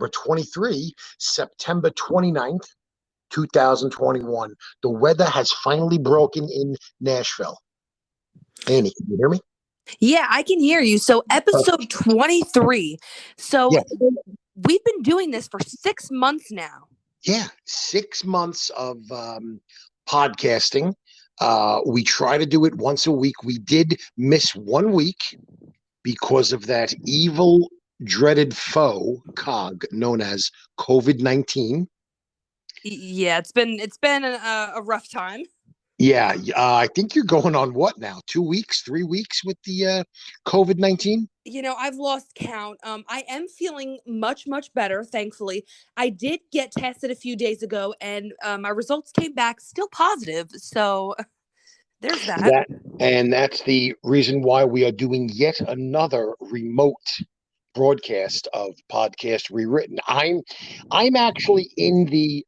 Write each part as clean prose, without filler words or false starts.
number 23, September 29th, 2021. The weather has finally broken in Nashville. Annie, can you hear me? Yeah, I can hear you. So episode 23. So Yeah. we've been doing this for 6 months now. Yeah, 6 months of podcasting. We try to do it once a week. We did miss 1 week because of that evil, dreaded foe, Cog, known as COVID-19. Yeah, it's been a rough time. Yeah, I think you're going on what now? 2 weeks, 3 weeks with the COVID-19? I've lost count. I am feeling much better, thankfully. I did get tested a few days ago, and my results came back still positive. So there's that. And that's the reason why we are doing yet another remote broadcast of podcast Rewritten. I'm actually in the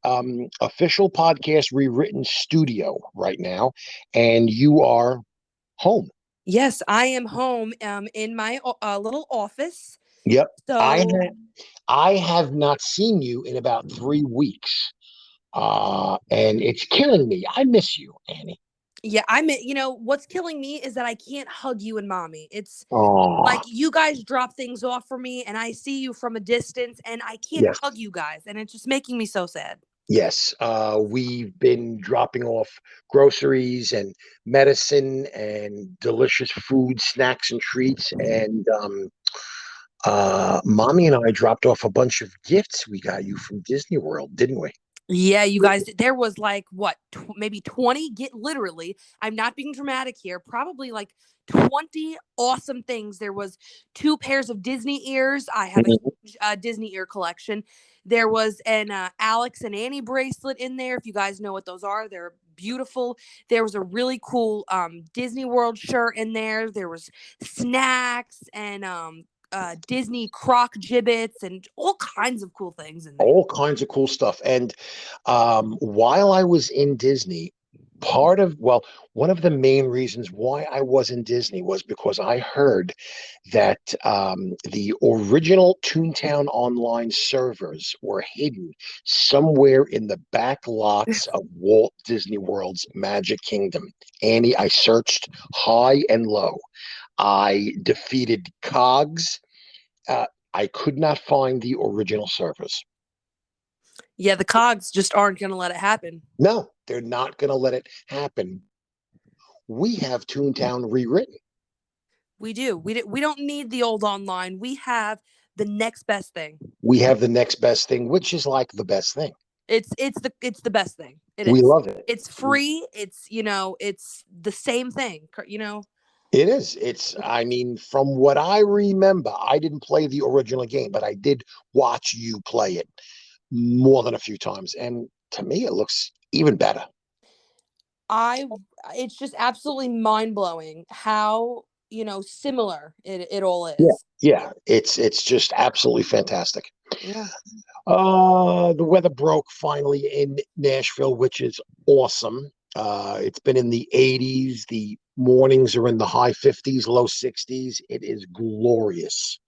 official podcast Rewritten studio right now, and you are home. Yes, I am home in my little office. Yep. So I have not seen you in about 3 weeks. And it's killing me. I miss you, Annie. yeah, what's killing me is that I can't hug you and mommy. It's Oh, like you guys drop things off for me and I see you from a distance and I can't yes. hug you guys. And it's just making me so sad. Yes, we've been dropping off groceries and medicine and delicious food, snacks and treats. And mommy and I dropped off a bunch of gifts we got you from Disney World, didn't we? Yeah, you guys, there was like what, maybe 20, get literally, I'm not being dramatic here, probably like 20 awesome things. There was 2 pairs of Disney ears. I have a huge Disney ear collection. There was an Alex and Annie bracelet in there. If you guys know what those are, they're beautiful. There was a really cool Disney World shirt in there. There was snacks and Disney croc gibbets and all kinds of cool things in there. All kinds of cool stuff. And while I was in Disney, one of the main reasons why I was in Disney was because I heard that the original ToonTown online servers were hidden somewhere in the back lots of Walt Disney World's Magic Kingdom. Annie, I searched high and low. I defeated Cogs. I could not find the original servers. Yeah, the Cogs just aren't going to let it happen. No, they're not going to let it happen. We have ToonTown rewritten. We do. We don't need the old online. We have the next best thing. We have the next best thing, which is like the best thing. It's the best thing. We love it. It's free. It's it's the same thing. It is. I mean, from what I remember, I didn't play the original game, but I did watch you play it more than a few times. And to me, it looks even better. It's just absolutely mind-blowing how, similar it all is. Yeah. It's just absolutely fantastic. Yeah. The weather broke finally in Nashville, which is awesome. It's been in the 80s. The mornings are in the high 50s, low 60s. It is glorious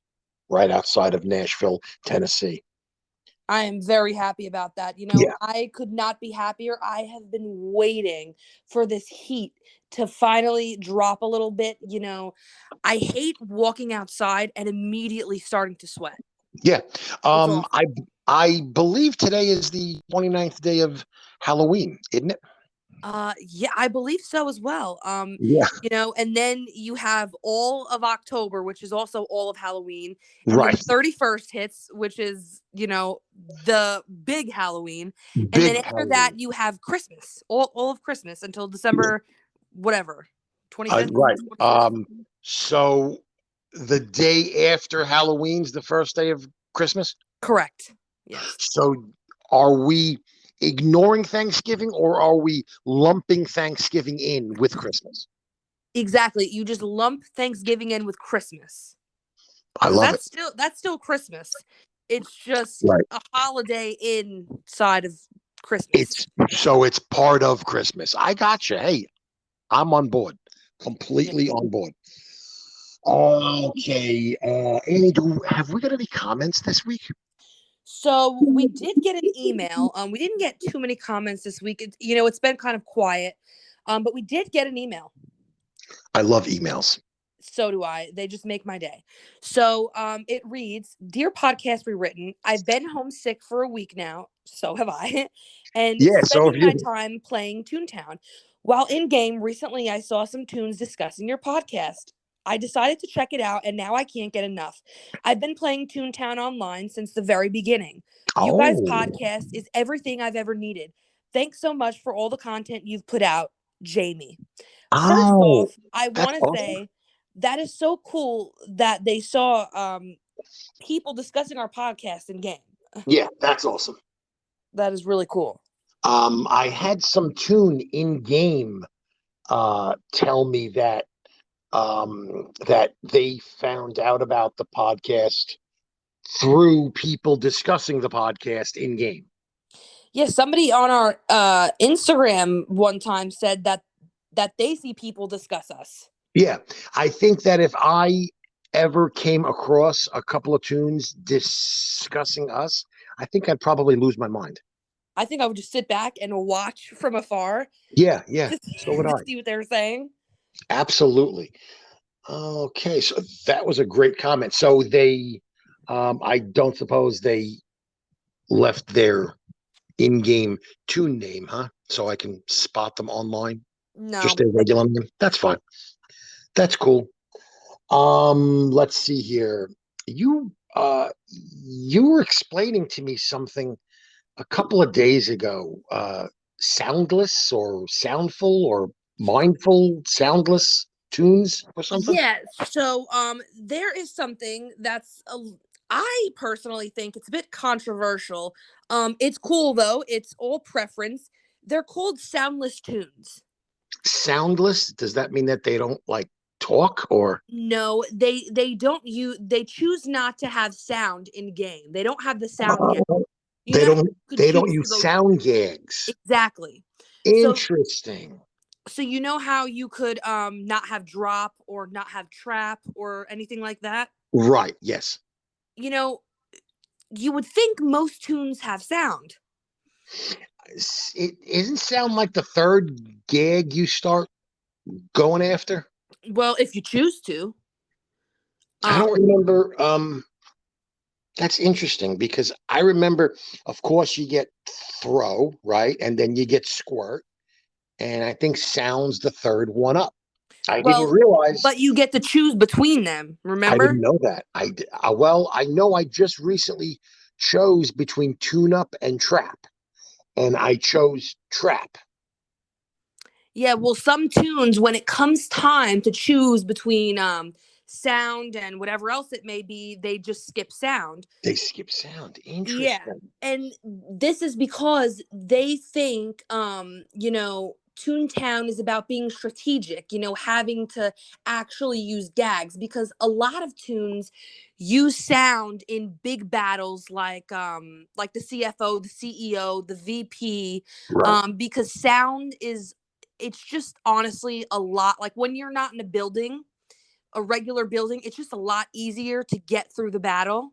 right outside of Nashville, Tennessee. I am very happy about that. I could not be happier. I have been waiting for this heat to finally drop a little bit. I hate walking outside and immediately starting to sweat. Yeah. I believe today is the 29th day of Halloween, isn't it? Yeah, I believe so as well. Yeah. And then you have all of October, which is also all of Halloween. And Right. then 31st hits, which is, the big Halloween. And then after that, you have Christmas, all of Christmas until December, whatever, 25th. Right. So the day after Halloween's the first day of Christmas? Correct. Yes. So are we ignoring Thanksgiving or are we lumping Thanksgiving in with Christmas? Exactly. You just lump Thanksgiving in with Christmas. I love it. That's still Christmas. It's just right. a holiday inside of Christmas. It's part of Christmas. I got you. Hey, I'm on board. Completely on board. Okay. Annie, have we got any comments this week? So we did get an email. We didn't get too many comments this week. It's been kind of quiet. But we did get an email. I love emails. So do I. They just make my day. So it reads, Dear Podcast Rewritten, I've been homesick for a week now. So have I. And Yeah, so have spending my you. time playing ToonTown. While in game, recently I saw some tunes discussing your podcast. I decided to check it out, and now I can't get enough. I've been playing ToonTown online since the very beginning. You guys' Oh, podcast is everything I've ever needed. Thanks so much for all the content you've put out, Jamie. First oh, off, I that's want to awesome. say that is so cool that they saw people discussing our podcast in game. Yeah, that's awesome. That is really cool. I had some tune in game tell me that they found out about the podcast through people discussing the podcast in game. Yeah, somebody on our Instagram one time said that they see people discuss us. Yeah, I think that if I ever came across a couple of tunes discussing us, I think I'd probably lose my mind. I think I would just sit back and watch from afar Yeah, yeah, to, so would to I. see what they're saying. Absolutely. Okay, so that was a great comment. So I don't suppose they left their in-game tune name, huh? So I can spot them online. Just No, their regular name. That's fine. That's cool. Let's see here. You were explaining to me something a couple of days ago. Soundless or soundful or mindful soundless tunes or something. yeah. So there is something I personally think it's a bit controversial. It's cool though. It's all preference. They're called soundless tunes. Soundless, does that mean that they don't like talk or No, they don't use they choose not to have sound in game. They don't have the sound gag. You they know how don't you could they choose don't to use go sound gags? exactly. So Interesting. so you know how you could not have drop or not have trap or anything like that? Right, yes. You know, you would think most tunes have sound. It isn't sound like the third gag you start going after. Well, if you choose to. I Um don't remember. That's interesting because I remember, of course, you get throw, right? And then you get squirt. And I think sound's the third one up. I didn't well, realize. but you get to choose between them, I remember? didn't know that. Well, I know I just recently chose between tune up and trap, and I chose trap. Yeah, well, some tunes, when it comes time to choose between sound and whatever else it may be, they just skip sound. They skip sound. Yeah. Interesting. And this is because they think Toontown is about being strategic, having to actually use gags because a lot of tunes use sound in big battles like the CFO, the CEO, the VP, Right. because sound is it's just honestly a lot like when you're not in a regular building, it's just a lot easier to get through the battle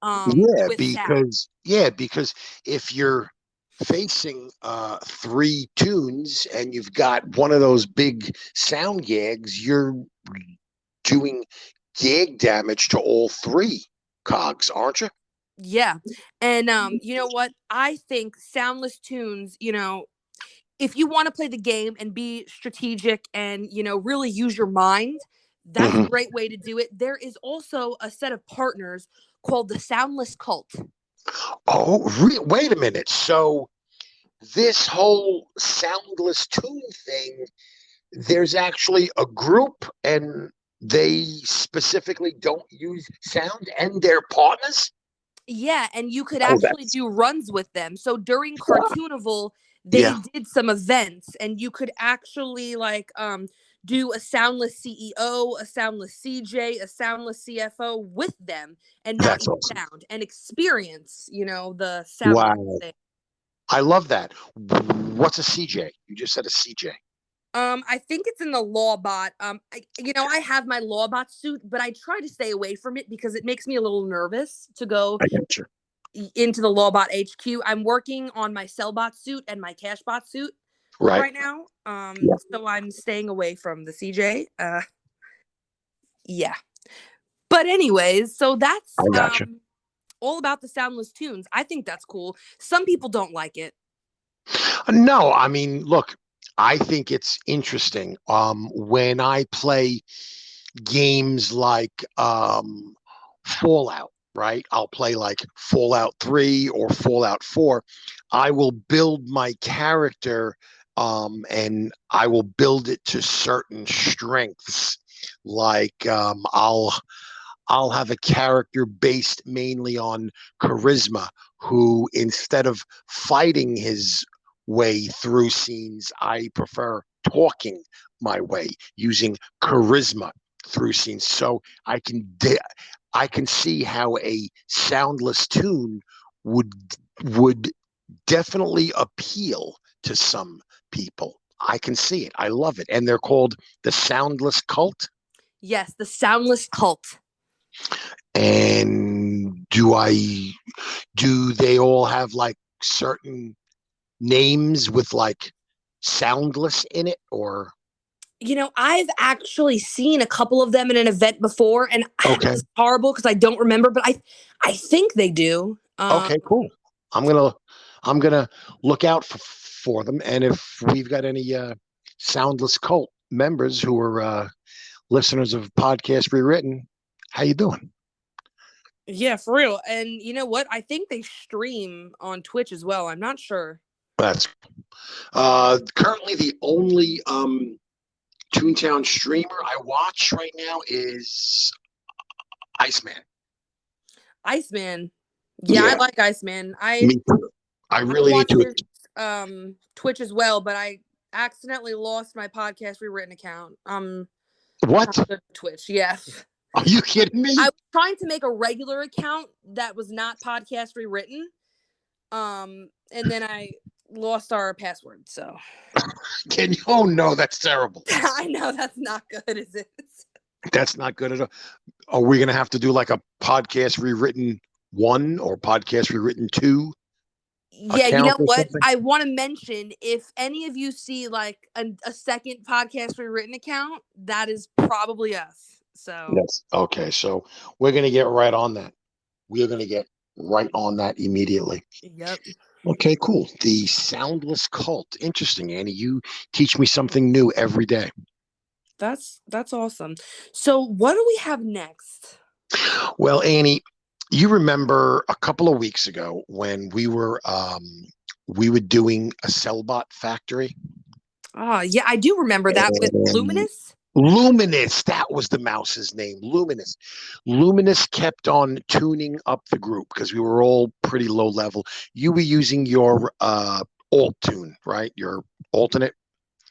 Yeah, with sound. because if you're facing three tunes and you've got one of those big sound gags, you're doing gag damage to all three cogs, aren't you? Yeah. And you know what? I think soundless tunes, if you want to play the game and be strategic and, really use your mind, that's a Mhm. great way to do it. There is also a set of partners called the Soundless Cult. Oh, wait a minute. So this whole soundless tune thing, there's actually a group and they specifically don't use sound and they're partners? Yeah, and you could Oh, actually that's do runs with them. So during Cartoonival, they yeah, did some events and you could actually do a soundless CEO, a soundless CJ, a soundless CFO with them and not that's use awesome. sound and experience, the soundless Wow. thing. I love that. What's a CJ? You just said a CJ. I think it's in the Lawbot. I have my Lawbot suit, but I try to stay away from it because it makes me a little nervous to go I got you. into the Lawbot HQ. I'm working on my Sellbot suit and my Cashbot suit Right. right now. Yeah. So I'm staying away from the CJ. Yeah. But anyways, so that's I gotcha. all about the Soundless Toons. I think that's cool. Some people don't like it. No, I mean, look, I think it's interesting. When I play games like Fallout, right? I'll play like Fallout 3 or Fallout 4. I will build my character and I will build it to certain strengths. Like I'll have a character based mainly on charisma who, instead of fighting his way through scenes, I prefer talking my way using charisma through scenes. So I can see how a soundless tune would would definitely appeal to some people. I can see it. I love it. And they're called the Soundless Cult. Yes, the Soundless Cult. And do they all have like certain names with like soundless in it, or I've actually seen a couple of them in an event before, and okay, it's horrible because I don't remember, but I think they do. okay, cool. I'm gonna look out for them, and if we've got any soundless cult members who are listeners of podcast Rewritten, how you doing? Yeah, for real. And you know what? I think they stream on Twitch as well. I'm not sure. That's currently the only ToonTown streamer I watch right now is Iceman. Iceman. Yeah, I like Iceman. Me too. I really need to. His Twitch as well, but I accidentally lost my podcast Rewritten account. What? Twitch, yeah. Are you kidding me? I was trying to make a regular account that was not podcast Rewritten. And then I lost our password, so Can you? Oh no, that's terrible. I know that's not good, is it? That's not good at all. Are we gonna have to do like a podcast Rewritten 1 or podcast Rewritten 2? Yeah, you know what? I want to mention, if any of you see like a second podcast Rewritten account, that is probably us. So yes. Okay, so we're gonna get right on that. We are gonna get right on that immediately. Yep. Okay, cool. The Soundless Cult. Interesting, Annie. You teach me something new every day. That's awesome. So what do we have next? Well, Annie, you remember a couple of weeks ago when we were doing a Cellbot factory? Yeah, I do remember that with Luminous. Luminous, that was the mouse's name. Luminous. Luminous kept on tuning up the group because we were all pretty low level. You were using your alt tune, right? Your alternate.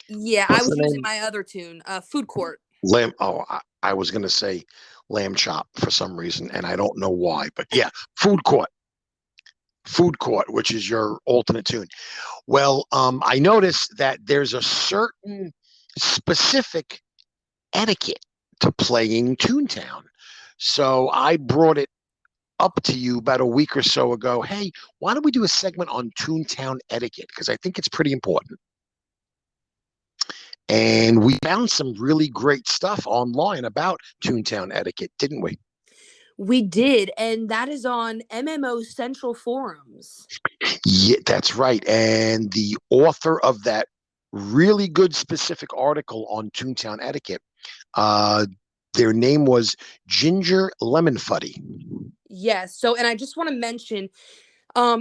Yeah, I was using my other tune, Food Court. Lamb. Oh, I was gonna say Lamb Chop for some reason, and I don't know why. But yeah, Food Court. Food Court, which is your alternate tune. Well, I noticed that there's a certain specific etiquette to playing ToonTown. So I brought it up to you about a week or so ago. Hey, why don't we do a segment on ToonTown etiquette? Because I think it's pretty important. And we found some really great stuff online about ToonTown etiquette, didn't we? We did, and that is on MMO Central Forums. Yeah, that's right. And the author of that really good specific article on ToonTown etiquette, their name was Ginger Lemon Fuddy. Yes. So, and I just want to mention,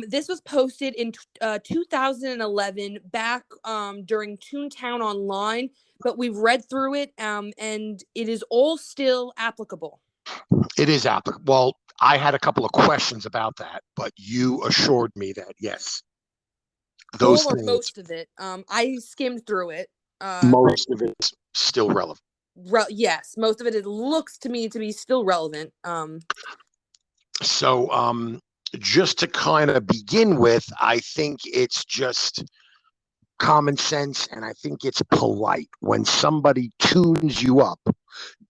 this was posted in 2011, back during ToonTown Online, but we've read through it, and it is all still applicable. It is applicable. Well, I had a couple of questions about that, but you assured me that yes, those all or things, most of it. I skimmed through it. Most of it's still relevant. Yes, most of it looks to me to be still relevant. So, just to kind of begin with, I think it's just common sense, and I think it's polite when somebody tunes you up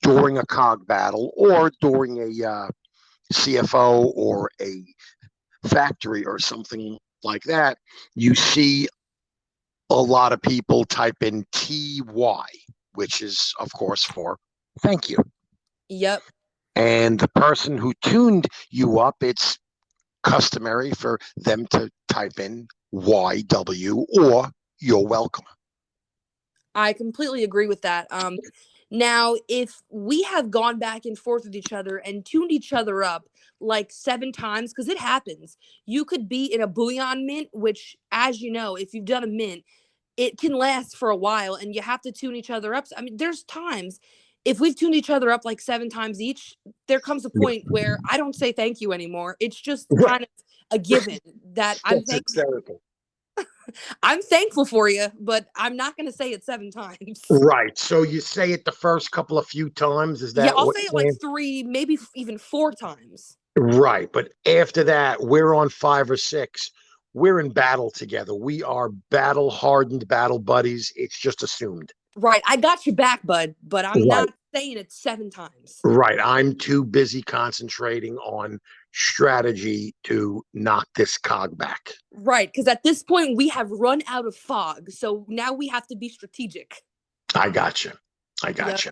during a cog battle or during a CFO or a factory or something like that, you see a lot of people type in TY, which is, of course, for thank you. Yep. And the person who tuned you up, it's customary for them to type in YW or you're welcome. I completely agree with that. Now, if we have gone back and forth with each other and tuned each other up like 7 times, because it happens, you could be in a bouillon mint, which, as you know, if you've done a mint, it can last for a while and you have to tune each other up. I mean, there's times if we've tuned each other up like 7 times each, there comes a point where I don't say thank you anymore. It's just Right. kind of a given that That's hysterical. I'm thankful for you, but I'm not going to say it 7 times. Right. So you say it the first couple of few times. Is Yeah, that I'll what say it you're like saying? 3, maybe even 4 times. Right. But after that, we're on 5 or 6. We're in battle together. We are battle hardened battle buddies. It's just assumed. Right. I got your back, bud, but I'm Right. not saying it 7 times. Right. I'm too busy concentrating on strategy to knock this cog back. Right. Because at this point, we have run out of fog. So now we have to be strategic. I got you. I Yep. got you.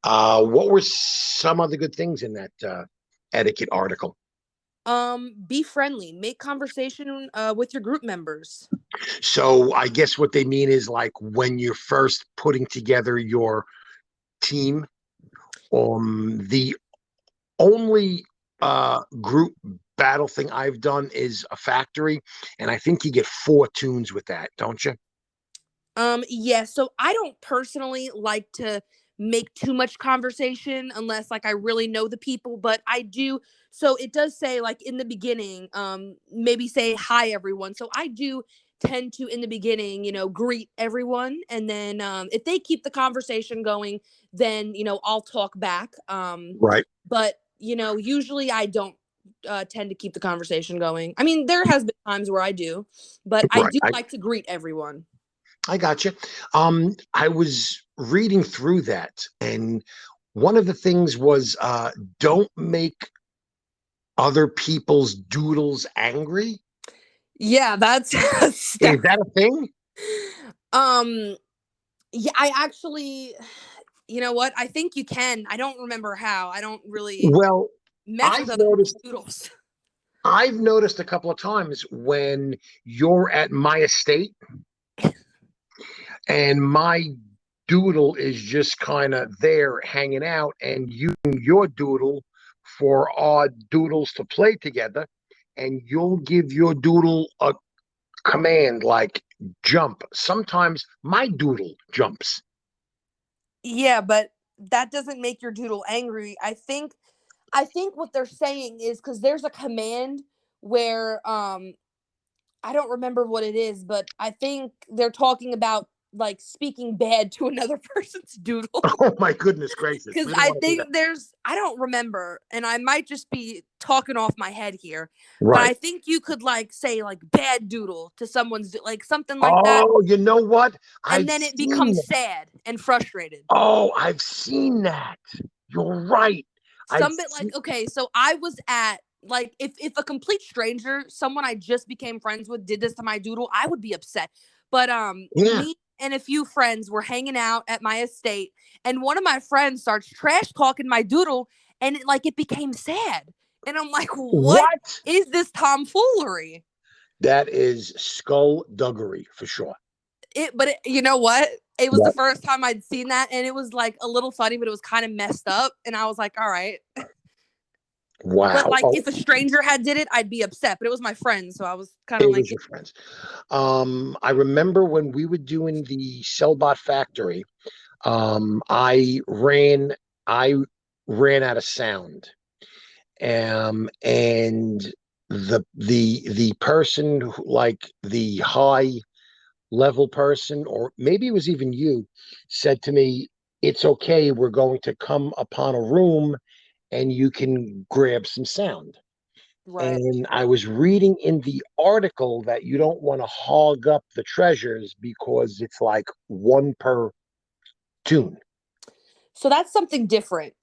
What were some other good things in that etiquette article? Be friendly. Make conversation with your group members. So I guess what they mean is like when you're first putting together your team, the only group battle thing I've done is a factory, and I think you get 4 tunes with that, don't you? Yeah, so I don't personally like to make too much conversation unless like I really know the people, but I do. So it does say like in the beginning, maybe say hi everyone. So I do tend to in the beginning, greet everyone, and then if they keep the conversation going, then I'll talk back. Right, But usually I don't tend to keep the conversation going. I mean, there has been times where I do, but I right. do I, like to greet everyone. I got you. I was reading through that, and one of the things was don't make other people's doodles angry. Yeah, that's Is that a thing? um yeah, I actually you know what? I think you can. I don't remember how. I don't really Well, mess with I've other people's noticed doodles. I've noticed a couple of times when you're at my estate and my doodle is just kind of there hanging out and using your doodle for odd doodles to play together, and you'll give your doodle a command like jump. Sometimes my doodle jumps. Yeah, but that doesn't make your doodle angry. I think what they're saying is cuz there's a command where I don't remember what it is, but I think they're talking about like speaking bad to another person's doodle. Oh my goodness gracious. Because We don't I want to do that. think I don't remember, and I might just be talking off my head here, but Right. I think you could like say like bad doodle to someone's like something like that, Oh, you know what? and I've then it seen becomes that. sad and frustrated. Oh, I've seen that. You're right. I've Some bit seen, like okay, so I was at like if a complete stranger, someone I just became friends with, did this to my doodle, I would be upset. But yeah. me and a few friends were hanging out at my estate, and one of my friends starts trash talking my doodle, and it became sad, and I'm like, what What? is this tomfoolery? That is skullduggery for sure. You know what? It was the What? first time I'd seen that, and it was like a little funny, but it was kind of messed up, and I was like, all right. But Wow. like Oh, if a stranger had did it, I'd be upset. But it was my friend, so I was kind of it like, was your friends. I remember when we were doing the Cellbot factory, um, I ran I ran out of sound. And the person who, like the high level person, or maybe it was even you, said to me, it's okay, we're going to come upon a room and you can grab some sound. right. And I was reading in the article that you don't want to hog up the treasures because it's like one per tune. So that's something different.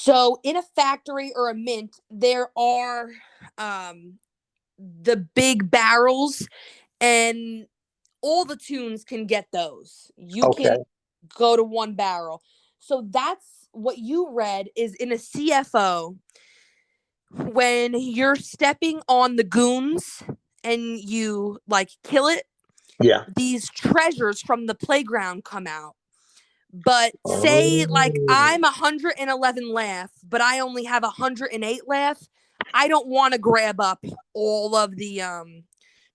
So in a factory or a mint, there are the big barrels, and all the tunes can get those. You Okay. can go to one barrel. So that's what you read is in a CFO when you're stepping on the goons and you like kill it, Yeah. these treasures from the playground come out. But say like Oh, I'm 111 laugh, but I only have 108 laugh. I don't want to grab up all of the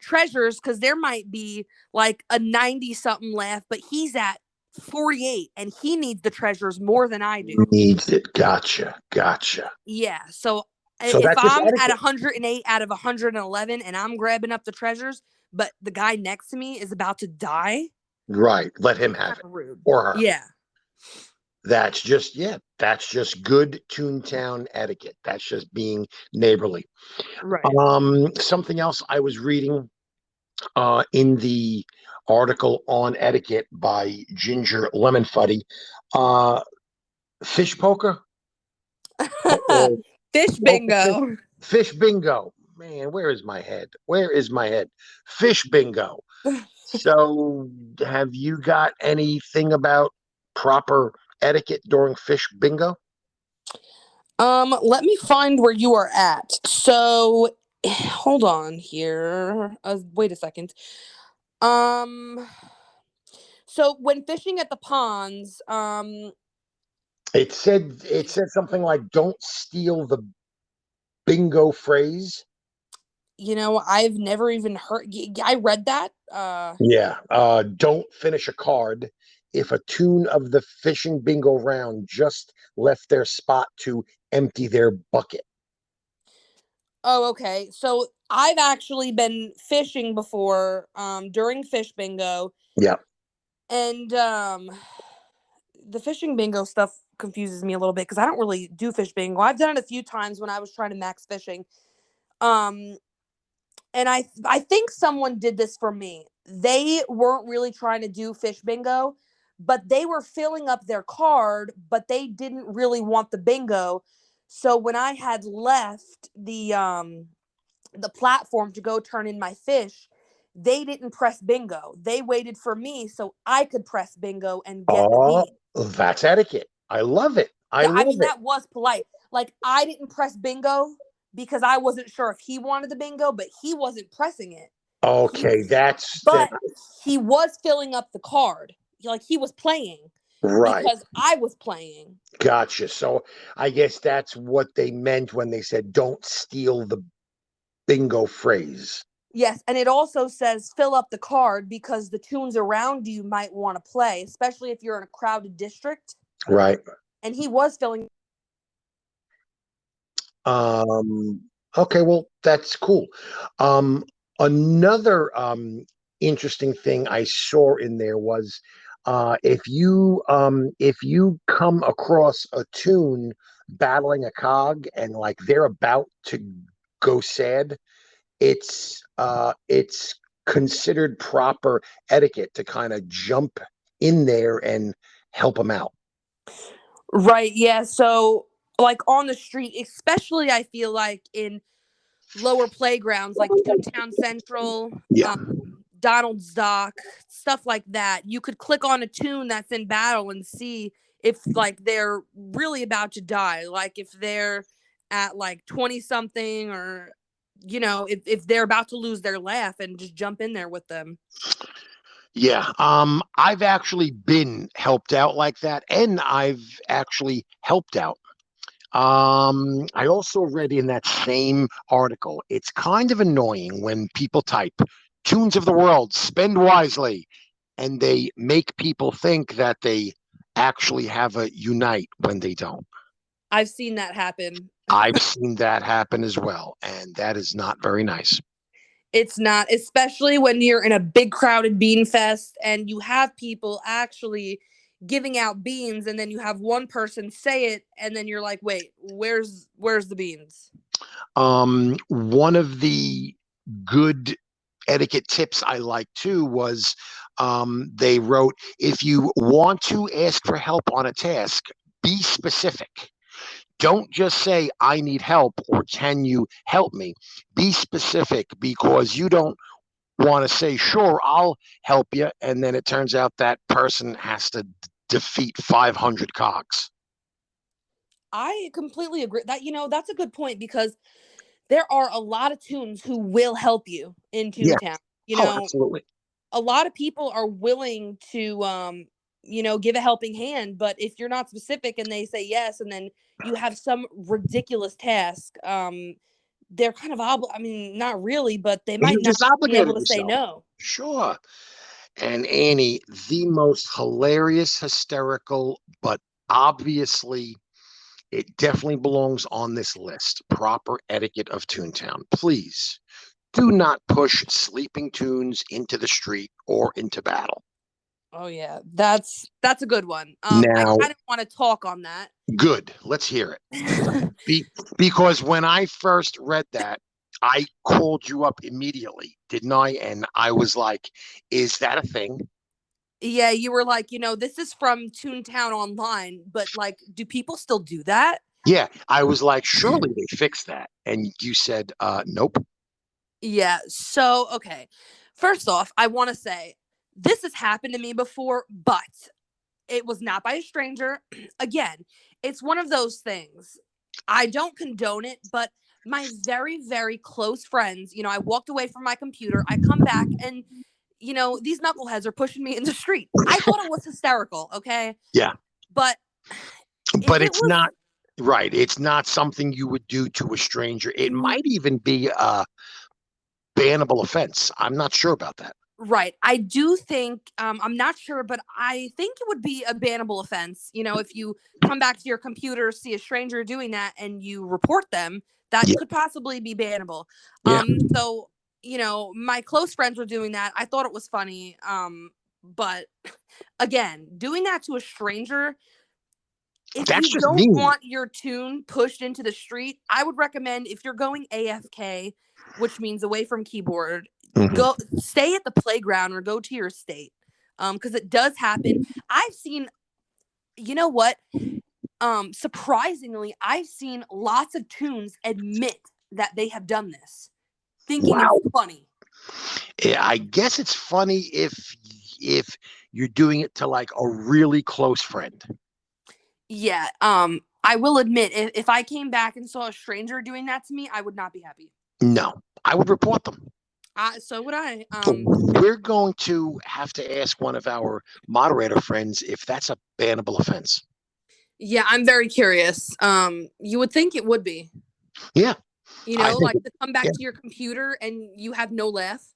treasures because there might be like a 90 something laugh, but he's at 48 and he needs the treasures more than I do. needs it. Gotcha. Gotcha. Yeah. So So if that's just I'm at etiquette. 108 out of 111 and I'm grabbing up the treasures, but the guy next to me is about to die, Right. Let him kind have it of rude. or her. Yeah. That's just, yeah, that's just good ToonTown etiquette. That's just being neighborly. Right. Something else I was reading in the article on etiquette by Ginger Lemon Fuddy, uh, fish poker or Fish poker fish, bingo. fish bingo. Man, where is my head? Where is my head? Fish bingo. So, have you got anything about proper etiquette during fish bingo? Let me find where you are at. So, hold on here. Wait a second. Um, so when fishing at the ponds, It said something like "Don't steal the bingo phrase." I've never even heard. I read that. Yeah. Don't finish a card if a tune of the fishing bingo round just left their spot to empty their bucket. Oh, okay. So I've actually been fishing before, during fish bingo, Yeah. and the fishing bingo stuff confuses me a little bit because I don't really do fish bingo. I've done it a few times when I was trying to max fishing. Um, and I think someone did this for me. They weren't really trying to do fish bingo, but they were filling up their card, but they didn't really want the bingo. So when I had left the platform to go turn in my fish, they didn't press bingo. They waited for me so I could press bingo and get the Oh, bean. that's etiquette. I love it. I Yeah, I love mean it. that was polite. Like I didn't press bingo because I wasn't sure if he wanted the bingo, but he wasn't pressing it. He Okay, was, that's that. but he was filling up the card. Like he was playing Right. because I was playing. Gotcha. So I guess that's what they meant when they said "Don't steal the bingo phrase." Yes, and it also says fill up the card because the tunes around you might want to play, especially if you're in a crowded district. Right. And he was filling. Um, okay, well, that's cool. Um, another interesting thing I saw in there was if you come across a tune battling a cog and like they're about to go sad, it's considered proper etiquette to kind of jump in there and help them out. Right, yeah. So, like on the street, especially I feel like in lower playgrounds like ToonTown Central, Yeah. um, Donald's Dock, stuff like that, you could click on a tune that's in battle and see if like they're really about to die. Like if they're at like 20 something or if they're about to lose their laugh and just jump in there with them. Yeah, I've actually been helped out like that, and I've actually helped out. I also read in that same article, it's kind of annoying when people type "tunes of the world, spend wisely," and they make people think that they actually have a unite when they don't. I've seen that happen. I've seen that happen as well, and that is not very nice. It's not, especially when you're in a big crowded bean fest and you have people actually giving out beans and then you have one person say it and then you're like, "Wait, where's the beans?" One of the good etiquette tips I like too was they wrote, if you want to ask for help on a task, be specific. Don't just say, I need help or can you help me? Be specific, because you don't want to say, sure, I'll help you. And then it turns out that person has to defeat 500 cogs. I completely agree that, that's a good point because there are a lot of tunes who will help you in Yeah. ToonTown. Oh, absolutely. A lot of people are willing to give a helping hand, but if you're not specific and they say yes and then you have some ridiculous task, they're kind of I mean, not really, but they might You not just be able obligated to say yourself. no. Sure. And Annie, the most hilarious, hysterical, but obviously it definitely belongs on this list. Proper etiquette of Toontown. Please do not push sleeping tunes into the street or into battle. Oh yeah, that's a good one. I Now, kind of want to talk on that. good. Let's hear it. Because when I first read that, I called you up immediately, didn't I? And I was like, is that a thing? Yeah, you were like, this is from Toontown Online, but like, do people still do that? Yeah. I was like, surely they fixed that. And you said, nope. Yeah. So, okay. First off, I want to say this has happened to me before, but it was not by a stranger. Again, it's one of those things. I don't condone it, but my very, very close friends, I walked away from my computer. I come back and, these knuckleheads are pushing me in the street. I thought it was hysterical. Okay. Yeah. But if But it it's was not right. It's not something you would do to a stranger. It might even be a bannable offense. I'm not sure about that. right, I do think, I'm not sure, but I think it would be a bannable offense. If you come back to your computer, see a stranger doing that, and you report them, that Yeah. could possibly be bannable. Yeah. So my close friends were doing that. I thought it was funny. But again, doing that to a stranger, if That's you just don't mean. want your tune pushed into the street, I would recommend, if you're going AFK, which means away from keyboard, Mhm. go stay at the playground or go to your estate. Because it does happen. I've seen, you know what? Surprisingly, I've seen lots of tunes admit that they have done this, thinking it's Wow. funny. Yeah, I guess it's funny if you're doing it to like a really close friend. Yeah. I will admit, if I came back and saw a stranger doing that to me, I would not be happy. No, I would report them. So would I. We're going to have to ask one of our moderator friends if that's a bannable offense. Yeah, I'm very curious. You would think it would be. Yeah, I think. Like to come back Yeah, to your computer and you have no laugh.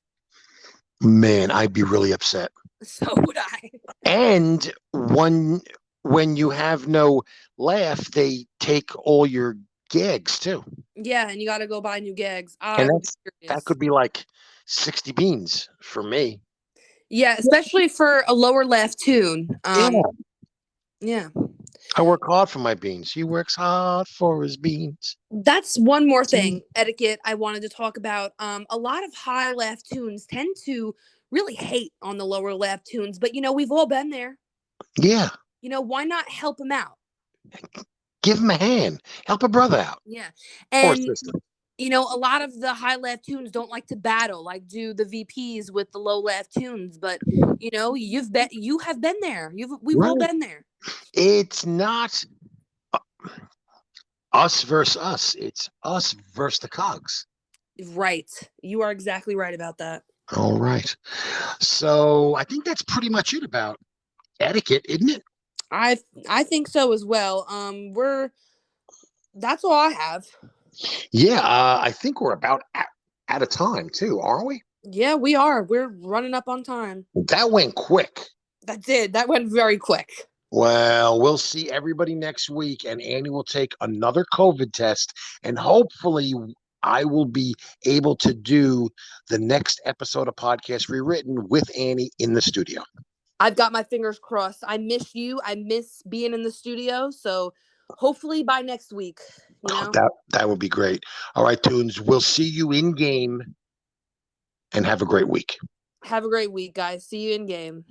man, I'd be really upset. So would I. And when you have no laugh, they take all your gags too, Yeah, and you got to go buy new gags. and I would be that curious. could be like 60 beans for me. Yeah, especially for a lower laugh tune. Yeah, Yeah. I work hard for my beans. He works hard for his beans. That's one more thing, etiquette, I wanted to talk about. A lot of high laugh tunes tend to really hate on the lower laugh tunes, but we've all been there. Yeah, Why not help them out? give him a hand. Help a brother out Yeah. or a And sister. a lot of the high laugh tunes don't like to battle, like do the VPs with the low laugh tunes, but you have been there. We've all Right. been there. It's not us versus us. It's us versus the cogs. Right. You are exactly right about that. All right. So I think that's pretty much it about etiquette, isn't it? I I think so as well. We're That's all I have. Yeah, I think we're about out of time too, aren't we? Yeah, we are. We're running up on time. That went quick. That went very quick. Well, we'll see everybody next week, and Annie will take another COVID test, and hopefully, I will be able to do the next episode of Podcast Rewritten with Annie in the studio. I've got my fingers crossed. I miss you. I miss being in the studio. So hopefully by next week, That would be great. All right, Tunes, we'll see you in game, and have a great week. Have a great week, guys. See you in game.